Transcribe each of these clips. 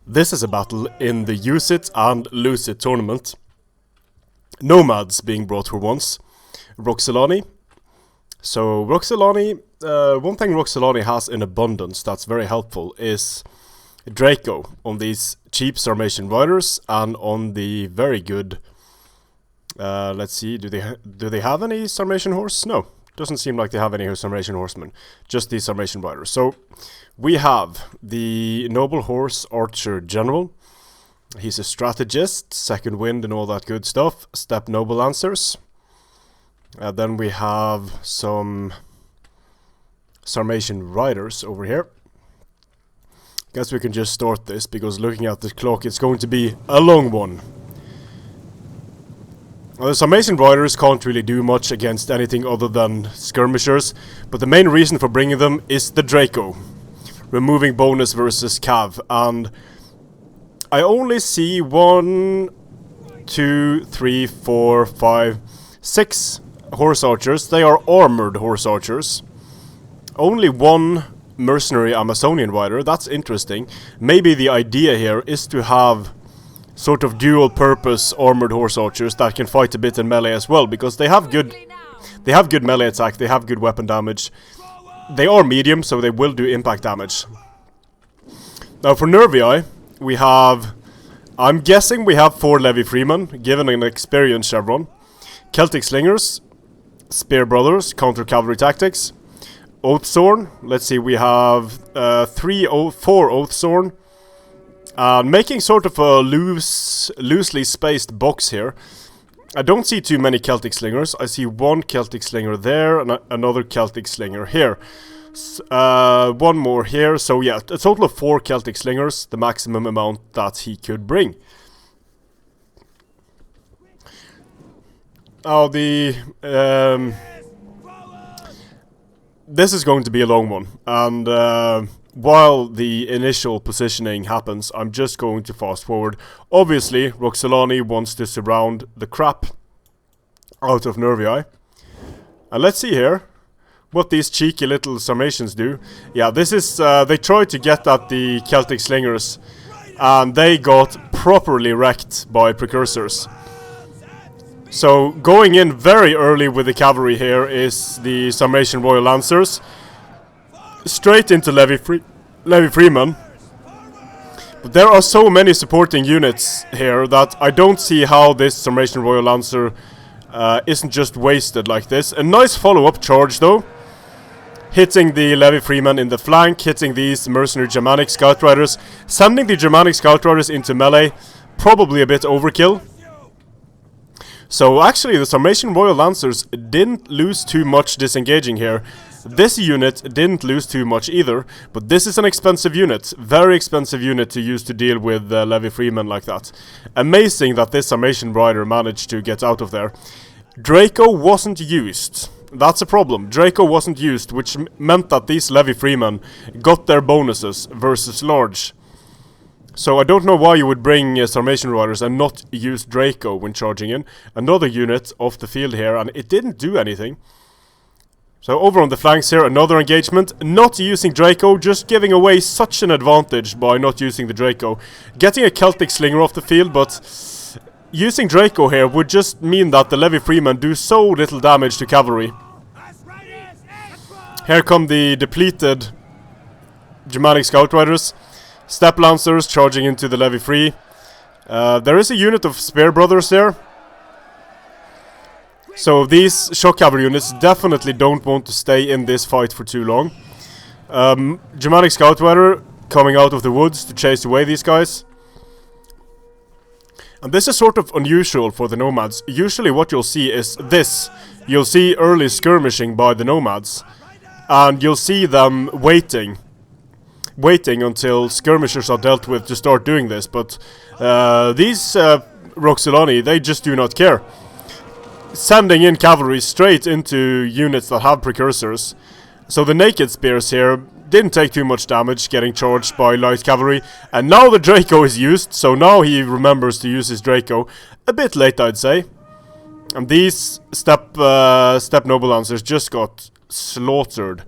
This is a battle in the Use It and Lose It tournament. Nomads being brought for once. Roxolani. So Roxolani, one thing Roxolani has in abundance that's very helpful is Draco on these cheap Sarmatian riders and on the very good. Let's see, do they have any Sarmatian horse? No, doesn't seem like they have any Sarmatian horsemen. Just these Sarmatian riders. So we have the noble horse archer general. He's a strategist, second wind and all that good stuff. Step noble lancers. Then we have some Sarmatian riders over here. Guess we can just start this, because looking at the clock it's going to be a long one. Well, the Sarmatian riders can't really do much against anything other than skirmishers, but the main reason for bringing them is the Draco. Removing bonus versus Cav, and I only see 1, 2, 3, 4, 5, 6 horse archers. They are armored horse archers. Only one mercenary Amazonian rider. That's interesting. Maybe the idea here is to have sort of dual purpose armored horse archers that can fight a bit in melee as well, because they have good melee attack, they have good weapon damage. They are medium, so they will do impact damage. Now for Nervii, we have, I'm guessing we have 4 Levy Freemen, given an experience chevron. Celtic Slingers, Spear Brothers, counter cavalry tactics. Oathsorn, let's see, we have 4 Oathsorn. Making sort of a loosely spaced box here. I don't see too many Celtic Slingers. I see 1 Celtic Slinger there and another Celtic Slinger here. One more here. So yeah, a total of 4 Celtic Slingers, the maximum amount that he could bring. Oh, this is going to be a long one, and while the initial positioning happens, I'm just going to fast forward. Obviously, Roxolani wants to surround the crap out of Nervii. And let's see here what these cheeky little Sarmatians do. Yeah, this is, they tried to get at the Celtic Slingers, and they got properly wrecked by precursors. So, going in very early with the cavalry here is the Sarmatian Royal Lancers. Straight into Levy Freeman. But there are so many supporting units here that I don't see how this Sarmatian Royal Lancer isn't just wasted like this. A nice follow-up charge though. Hitting the Levy Freeman in the flank, hitting these mercenary Germanic Scout Riders, sending the Germanic Scout Riders into melee. Probably a bit overkill. So actually the Sarmatian Royal Lancers didn't lose too much disengaging here. This unit didn't lose too much either, but this is an expensive unit. Very expensive unit to use to deal with Levy Freeman like that. Amazing that this Sarmatian rider managed to get out of there. Draco wasn't used. That's a problem. Draco wasn't used, which meant that these Levy Freemen got their bonuses versus large. So I don't know why you would bring Sarmatian riders and not use Draco when charging in. Another unit off the field here, and it didn't do anything. So over on the flanks here, another engagement. Not using Draco, just giving away such an advantage by not using the Draco. Getting a Celtic Slinger off the field, but using Draco here would just mean that the Levy Freemen do so little damage to cavalry. Here come the depleted Germanic Scout Riders. Step Lancers charging into the Levy Free. There is a unit of Spear Brothers there. So these shock cavalry units definitely don't want to stay in this fight for too long. Germanic Scout Rider coming out of the woods to chase away these guys. And this is sort of unusual for the nomads. Usually what you'll see is this. You'll see early skirmishing by the nomads. And you'll see them waiting until skirmishers are dealt with to start doing this, but these Roxolani, they just do not care. Sending in cavalry straight into units that have precursors. So the naked spears here didn't take too much damage getting charged by light cavalry, and now the Draco is used, so now he remembers to use his Draco. A bit late, I'd say. And these step noble lancers just got slaughtered.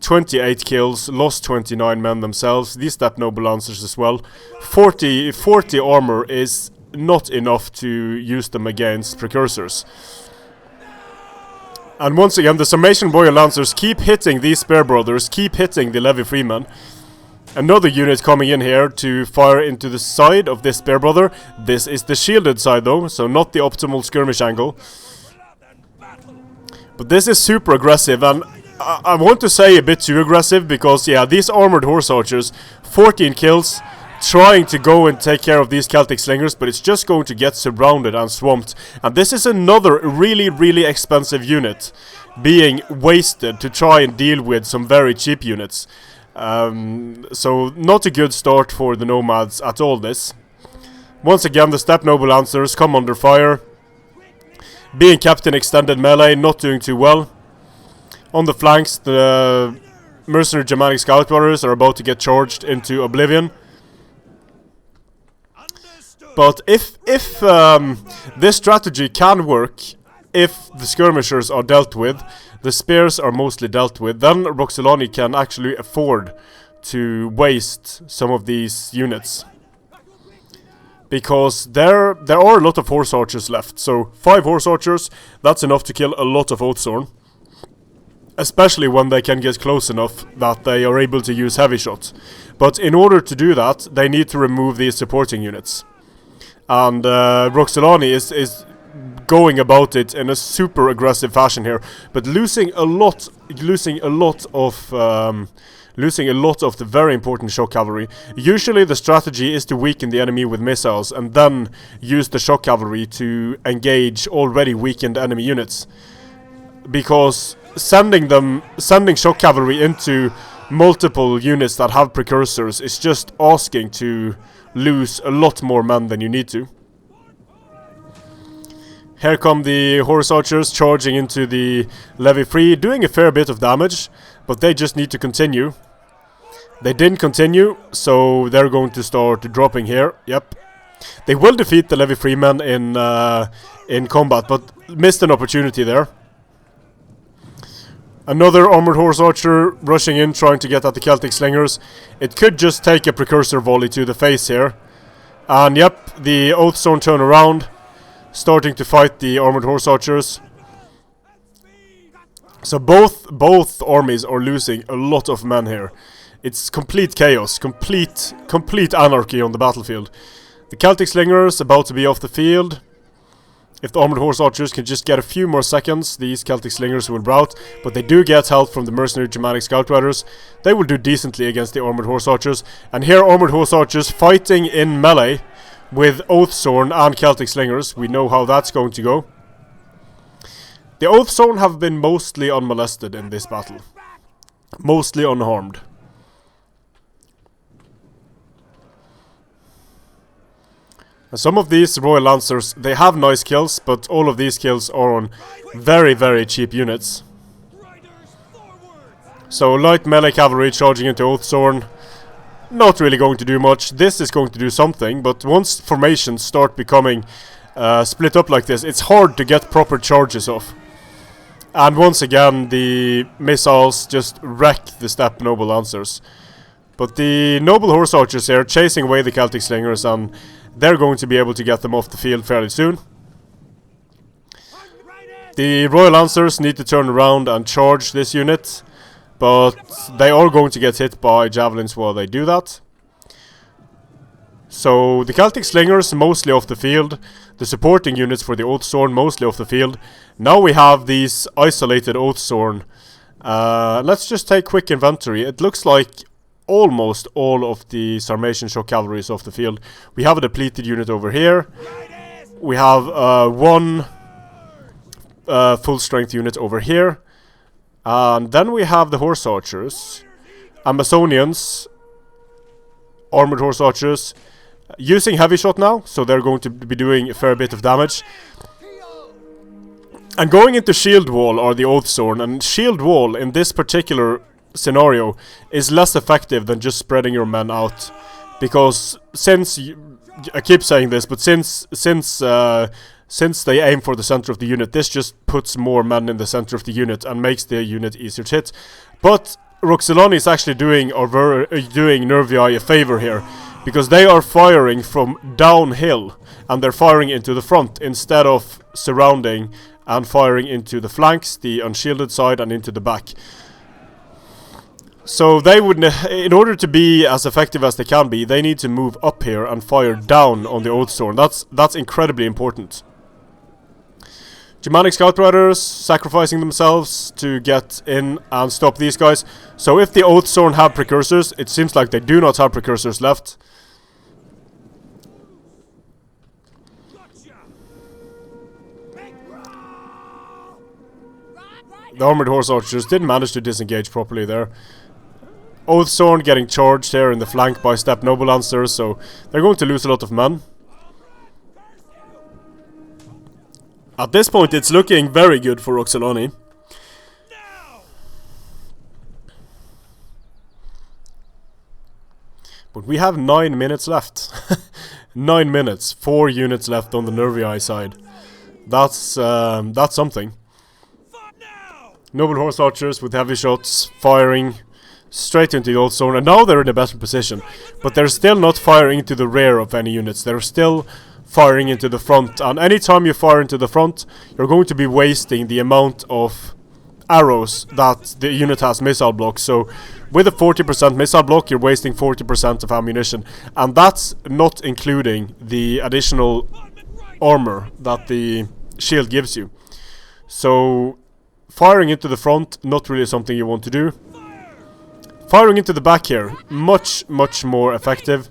28 kills, lost 29 men themselves. These step noble lancers as well. 40 armor is not enough to use them against precursors. And once again, the Sarmatian Royal Lancers keep hitting these Spear Brothers, keep hitting the Levy Freemen. Another unit coming in here to fire into the side of this Spear Brother. This is the shielded side though, so not the optimal skirmish angle. But this is super aggressive, and I want to say a bit too aggressive, because yeah, these armored horse archers, 14 kills, trying to go and take care of these Celtic slingers, but it's just going to get surrounded and swamped. And this is another really expensive unit being wasted to try and deal with some very cheap units. So not a good start for the nomads at all this. Once again, the Step Noble Lancers come under fire, being kept in extended melee, not doing too well. On the flanks, the mercenary Germanic Scout Warriors are about to get charged into oblivion. But if this strategy can work, if the skirmishers are dealt with, the spears are mostly dealt with, then Roxolani can actually afford to waste some of these units. Because there are a lot of horse archers left, so 5 horse archers, that's enough to kill a lot of Oathsworn. Especially when they can get close enough that they are able to use heavy shot. But in order to do that, they need to remove these supporting units. And Roxolani is going about it in a super aggressive fashion here, but losing a lot of the very important shock cavalry. Usually the strategy is to weaken the enemy with missiles and then use the shock cavalry to engage already weakened enemy units. Because sending shock cavalry into multiple units that have precursors is just asking to lose a lot more men than you need to. Here come the horse archers charging into the Levy Free, doing a fair bit of damage, but they just need to continue. They didn't continue, so they're going to start dropping here. Yep. They will defeat the Levy Free men in combat, but missed an opportunity there. Another armored horse archer rushing in, trying to get at the Celtic slingers. It could just take a precursor volley to the face here. And yep, the Oathsworn turn around, starting to fight the armored horse archers. So both armies are losing a lot of men here. It's complete chaos, complete anarchy on the battlefield. The Celtic slingers about to be off the field. If the armored horse archers can just get a few more seconds, these Celtic slingers will rout, but they do get help from the mercenary Germanic Scout Riders. They will do decently against the armored horse archers. And here armored horse archers fighting in melee with Oathsworn and Celtic slingers. We know how that's going to go. The Oathsworn have been mostly unmolested in this battle. Mostly unharmed. Some of these Royal Lancers, they have nice kills, but all of these kills are on very cheap units. So light melee cavalry charging into Oathsworn, not really going to do much. This is going to do something, but once formations start becoming split up like this, it's hard to get proper charges off. And once again, the missiles just wreck the Step Noble Lancers. But the Noble Horse Archers here chasing away the Celtic Slingers, and they're going to be able to get them off the field fairly soon. The Royal Lancers need to turn around and charge this unit, but they are going to get hit by javelins while they do that. So the Celtic Slingers mostly off the field, the supporting units for the Oathsworn mostly off the field. Now we have these isolated Oathsworn. Let's just take quick inventory. It looks like almost all of the Sarmatian shock cavalry is off the field. We have a depleted unit over here. We have one full strength unit over here. And then we have the horse archers, Amazonians, armored horse archers, using heavy shot now, so they're going to be doing a fair bit of damage. And going into shield wall are the Oathsworn, and shield wall in this particular scenario is less effective than just spreading your men out, because I keep saying this, but since they aim for the center of the unit, this just puts more men in the center of the unit and makes the unit easier to hit. But Roxolani is actually doing Nervii a favor here, because they are firing from downhill and they're firing into the front instead of surrounding and firing into the flanks, the unshielded side, and into the back. So they would, in order to be as effective as they can be, they need to move up here and fire down on the Oathsworn. That's incredibly important. Germanic Scout Riders sacrificing themselves to get in and stop these guys. So if the Oathsworn have precursors, it seems like they do not have precursors left. The Armored Horse Archers didn't manage to disengage properly there. Oathsworn getting charged here in the flank by Steppe Noble Lancers, so they're going to lose a lot of men. At this point, it's looking very good for Roxolani. But we have 9 minutes left. 9 minutes, 4 units left on the Nervii side. That's something. Noble Horse Archers with heavy shots firing straight into the Oathsworn, and now they're in a better position. But they're still not firing into the rear of any units. They're still firing into the front, and anytime you fire into the front, you're going to be wasting the amount of arrows that the unit has missile block. So with a 40% missile block, you're wasting 40% of ammunition, and that's not including the additional armor that the shield gives you. So firing into the front, not really something you want to do. Firing into the back here, much more effective.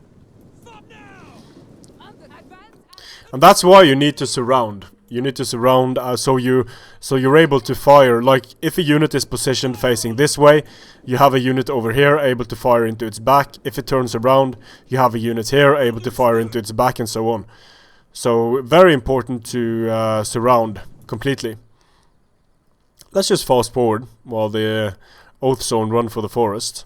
And that's why you need to surround. You need to surround so you're able to fire. Like if a unit is positioned facing this way, you have a unit over here able to fire into its back. If it turns around, you have a unit here able to fire into its back, and so on. So very important to surround completely. Let's just fast forward while the Oathsworn run for the forest.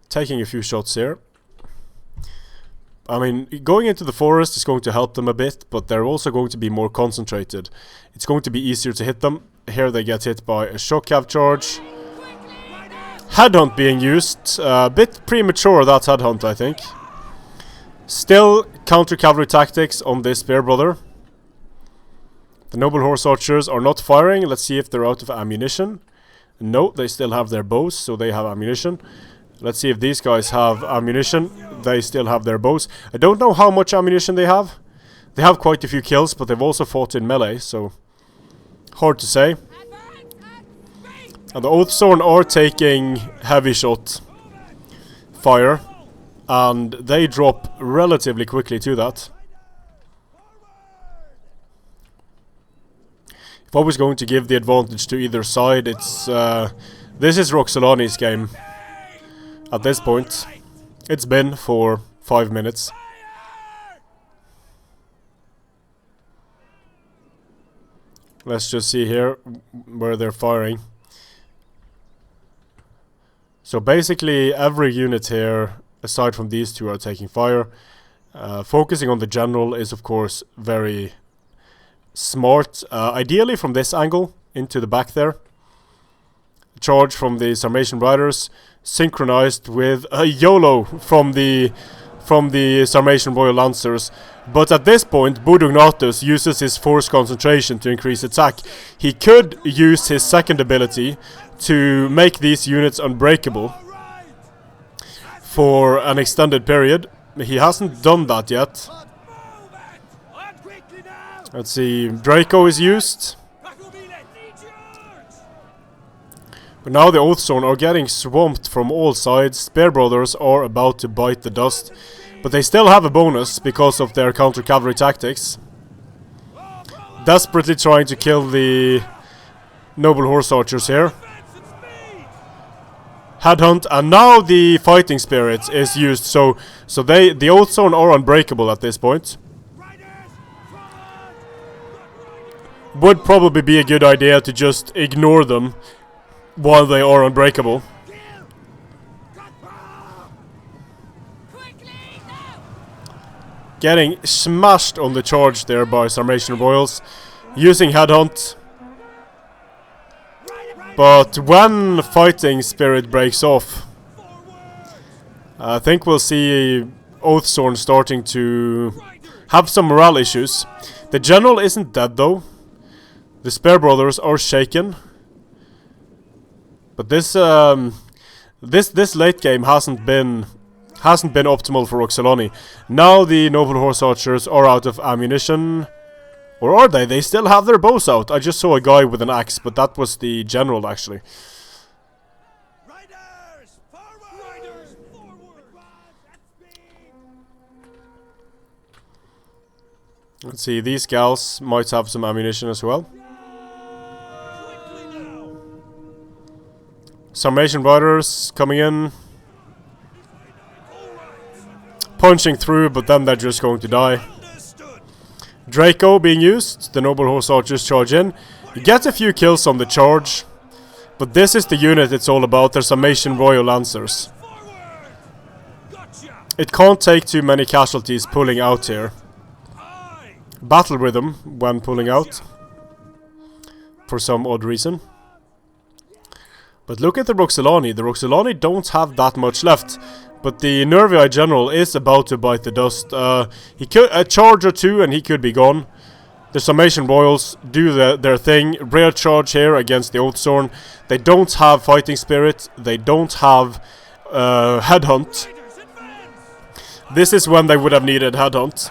Taking a few shots here. I mean, going into the forest is going to help them a bit, but they're also going to be more concentrated. It's going to be easier to hit them. Here they get hit by a shock cav charge. Headhunt being used. A bit premature, that headhunt, I think. Still counter cavalry tactics on this Spear Brother. The Noble Horse Archers are not firing. Let's see if they're out of ammunition. No, they still have their bows, so they have ammunition. Let's see if these guys have ammunition. They still have their bows. I don't know how much ammunition they have. They have quite a few kills, but they've also fought in melee, so hard to say. And the Oathsworn are taking heavy shot fire, and they drop relatively quickly to that. If I was going to give the advantage to either side, it's this is Roxolani's game. At this point, it's been for 5 minutes. Let's just see here where they're firing. So basically every unit here, aside from these two, are taking fire. Focusing on the general is of course very smart. Ideally from this angle, into the back there. Charge from the Sarmatian Riders, synchronized with a YOLO from the Sarmatian Royal Lancers. But at this point, Budognatus uses his force concentration to increase attack. He could use his second ability to make these units unbreakable for an extended period. He hasn't done that yet. Let's see, Draco is used. But now the Oathsworn are getting swamped from all sides. Spear Brothers are about to bite the dust. But they still have a bonus because of their counter-cavalry tactics. Desperately trying to kill the Noble Horse Archers here. Headhunt, and now the Fighting Spirit is used. So the Oathsworn are unbreakable at this point. Would probably be a good idea to just ignore them while they are unbreakable. Getting smashed on the charge there by Sarmatian Royals. Using Headhunt. But when Fighting Spirit breaks off, I think we'll see Oathsworn starting to have some morale issues. The general isn't dead though. The Spear Brothers are shaken. But this late game hasn't been optimal for Roxolani. Now the Noble Horse Archers are out of ammunition. Or are they? They still have their bows out. I just saw a guy with an axe, but that was the general actually. Riders, forward! Riders, forward! Let's see, these gals might have some ammunition as well. Sarmatian Riders coming in. Punching through, but then they're just going to die. Draco being used. The Noble Horse Archers charge in. You get a few kills on the charge. But this is the unit it's all about. There's Sarmatian Royal Lancers. It can't take too many casualties pulling out here. Battle rhythm when pulling out. For some odd reason. But look at the Roxolani. The Roxolani don't have that much left. But the Nervii general is about to bite the dust. He could a charge or two and he could be gone. The Sarmatian Royals do their thing. Rare charge here against the Oathsworn. They don't have Fighting Spirit. They don't have Headhunt. This is when they would have needed Headhunt.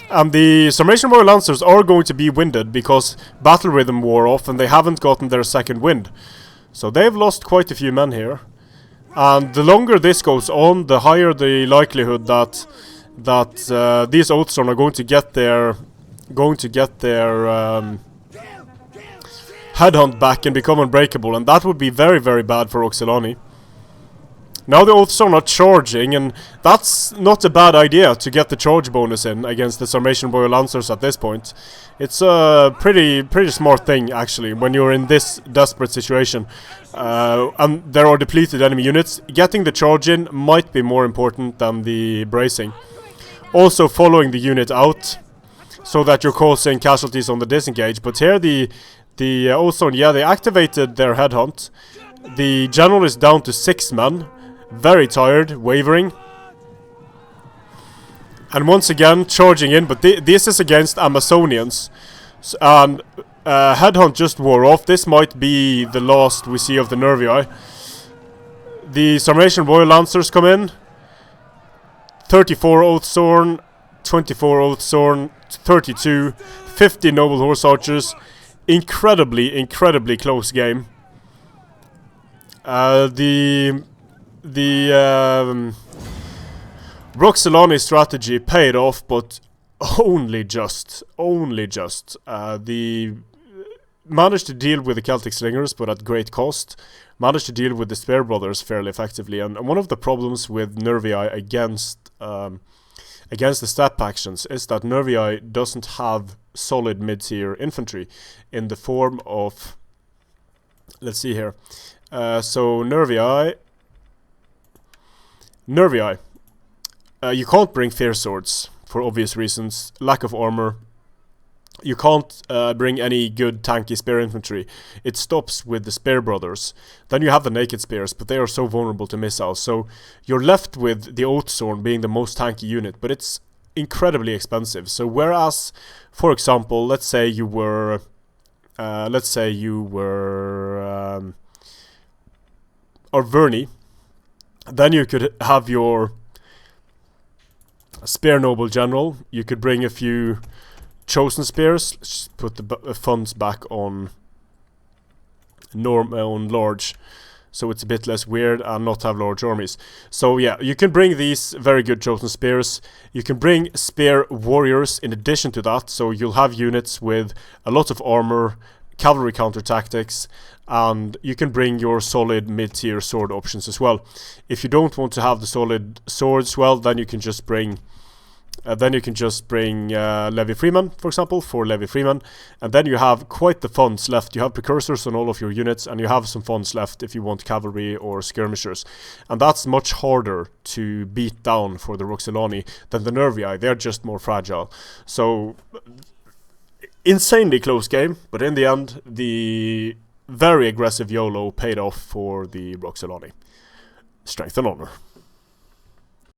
And the Sarmatian Royal Lancers are going to be winded because Battle Rhythm wore off and they haven't gotten their second wind. So they've lost quite a few men here. And the longer this goes on, the higher the likelihood that these Oathsworn are going to get their Headhunt back and become unbreakable, and that would be very, very bad for Roxolani. Now the Oathsworn are charging, and that's not a bad idea to get the charge bonus in against the Sarmatian Royal Lancers at this point. It's a pretty smart thing, actually, when you're in this desperate situation. And there are depleted enemy units. Getting the charge in might be more important than the bracing. Also following the unit out, so that you're causing casualties on the disengage. But here the Oathsworn, yeah, they activated their Headhunt. The general is down to 6 men. Very tired, wavering. And once again, charging in, but this is against Amazonians. And Headhunt just wore off. This might be the last we see of the Nervii. The Sarmatian Royal Lancers come in. 34 Oathsworn, 24 Oathsworn, 32, 50 Noble Horse Archers. Incredibly close game. The Roxolani strategy paid off, but only just. The managed to deal with the Celtic Slingers, but at great cost. Managed to deal with the Spear Brothers fairly effectively, and one of the problems with Nervii against the step actions is that Nervii doesn't have solid mid-tier infantry in the form of, let's see here. So Nervii, you can't bring fierce swords for obvious reasons. Lack of armor. You can't bring any good tanky spear infantry. It stops with the Spear Brothers. Then you have the naked spears, but they are so vulnerable to missiles. So you're left with the Oathsworn being the most tanky unit, but it's incredibly expensive. So whereas, for example, let's say you were Arverni, then you could have your Spear Noble General. You could bring a few Chosen Spears. Let's just put the funds back on large, so it's a bit less weird and not have large armies. So yeah, you can bring these very good Chosen Spears. You can bring Spear Warriors in addition to that, so you'll have units with a lot of armor, cavalry counter tactics, and you can bring your solid mid-tier sword options as well. If you don't want to have the solid swords, well, then you can just bring Then you can just bring Levy Freeman, for example, 4 Levy Freeman, and then you have quite the funds left. You have precursors on all of your units, and you have some funds left if you want cavalry or skirmishers, and that's much harder to beat down for the Roxolani than the Nervii. They're just more fragile. So insanely close game, but in the end, the very aggressive YOLO paid off for the Roxolani. Strength and honor.